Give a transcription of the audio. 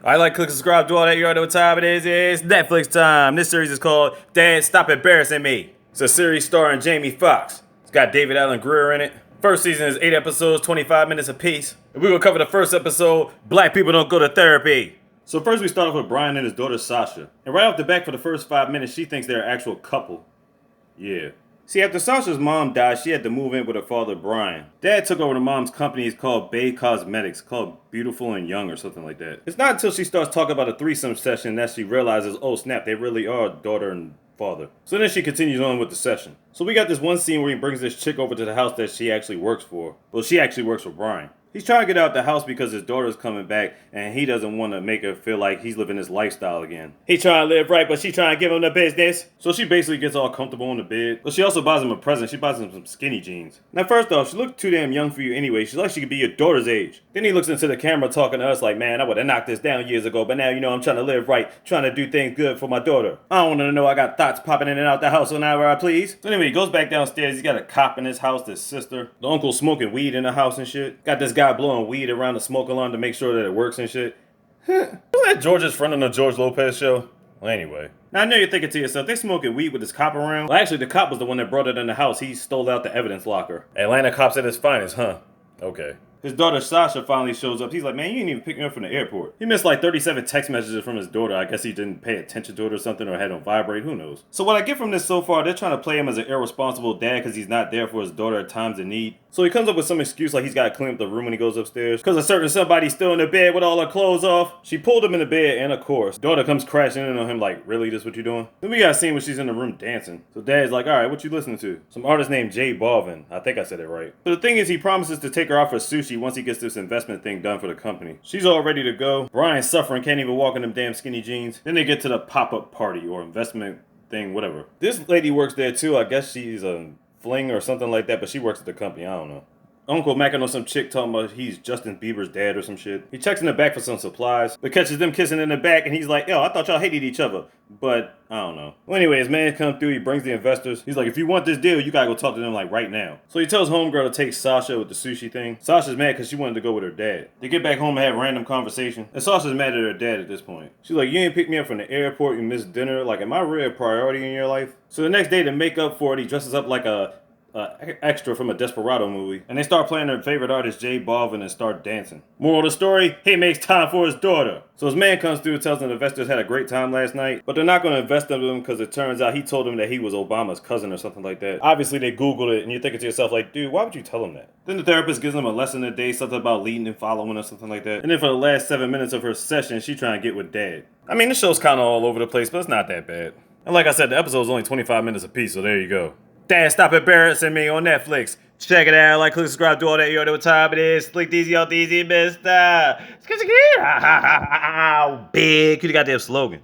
I like, click, subscribe, do all that. You already know what time it is. It's Netflix time. This series is called Dad, Stop Embarrassing Me. It's a series starring Jamie Foxx. It's got David Allen Greer in it. First season is 8 episodes, 25 minutes apiece. And we're going to cover the first episode, Black People Don't Go to Therapy. So first we start off with Brian and his daughter Sasha. And right off the bat for the first 5 minutes, she thinks they're an actual couple. Yeah. See, after Sasha's mom died, she had to move in with her father, Brian. Dad took over the mom's company. It's called Bay Cosmetics, called Beautiful and Young or something like that. It's not until she starts talking about a threesome session that she realizes, oh snap, they really are daughter and father. So then she continues on with the session. So we got this one scene where he brings this chick over to the house that she actually works for. Well, she actually works for Brian. He's trying to get out the house because his daughter's coming back and he doesn't want to make her feel like he's living his lifestyle again. He trying to live right, but she trying to give him the business. So she basically gets all comfortable in the bed. But she also buys him a present. She buys him some skinny jeans. Now first off, she looked too damn young for you anyway. She's like she could be your daughter's age. Then he looks into the camera talking to us like, man, I would have knocked this down years ago, but now you know I'm trying to live right, trying to do things good for my daughter. I don't want to know I got thoughts popping in and out the house whenever I please. So anyway, he goes back downstairs. He's got a cop in his house, his sister. The uncle smoking weed in the house and shit. Got this guy blowing weed around the smoke alarm to make sure that it works and shit. Wasn't that George's friend on the George Lopez show? Well, anyway. Now I know you're thinking to yourself, they smoking weed with this cop around? Well, actually, the cop was the one that brought it in the house. He stole out the evidence locker. Atlanta cops at his finest, huh? Okay. His daughter Sasha finally shows up. He's like, man, you didn't even pick me up from the airport. He missed like 37 text messages from his daughter. I guess he didn't pay attention to it or something, or had on vibrate. Who knows? So what I get from this so far, they're trying to play him as an irresponsible dad because he's not there for his daughter at times of need. So he comes up with some excuse like he's got to clean up the room when he goes upstairs because a certain somebody's still in the bed with all her clothes off. She pulled him in the bed, and of course, daughter comes crashing in on him like, really, this what you doing? Then we got a scene where she's in the room dancing. So dad's like, all right, what you listening to? Some artist named J Balvin. I think I said it right. So the thing is, he promises to take her out for sushi once he gets this investment thing done for the company. She's all ready to go. Brian's suffering, can't even walk in them damn skinny jeans. Then they get to the pop-up party or investment thing, whatever. This lady works there too. I guess she's a fling or something like that, but she works at the company. I don't know. Uncle macking on some chick talking about he's Justin Bieber's dad or some shit. He checks in the back for some supplies, but catches them kissing in the back, and he's like, yo, I thought y'all hated each other. But, I don't know. Well, anyway, his man comes through, he brings the investors. He's like, if you want this deal, you gotta go talk to them, like, right now. So he tells homegirl to take Sasha with the sushi thing. Sasha's mad because she wanted to go with her dad. They get back home and have random conversation, and Sasha's mad at her dad at this point. She's like, you ain't pick me up from the airport, you missed dinner. Like, am I really a priority in your life? So the next day, to make up for it, he dresses up like a extra from a Desperado movie, and they start playing their favorite artist J Balvin and start dancing. Moral of the story, he makes time for his daughter. So his man comes through and tells them the investors had a great time last night, but they're not going to invest in him because it turns out he told them that he was Obama's cousin or something like that. Obviously they Googled it, and you're thinking to yourself like, dude, why would you tell them that? Then the therapist gives them a lesson a day, something about leading and following or something like that. And then for the last 7 minutes of her session, she trying to get with dad. I mean, this show's kind of all over the place, but it's not that bad. And like I said, the episode's only 25 minutes apiece, so there you go. Dad, Stop Embarrassing Me on Netflix. Check it out. Like, click, subscribe, do all that. You already know what time it is. Click easy on easy, mister. Big. You got that slogan.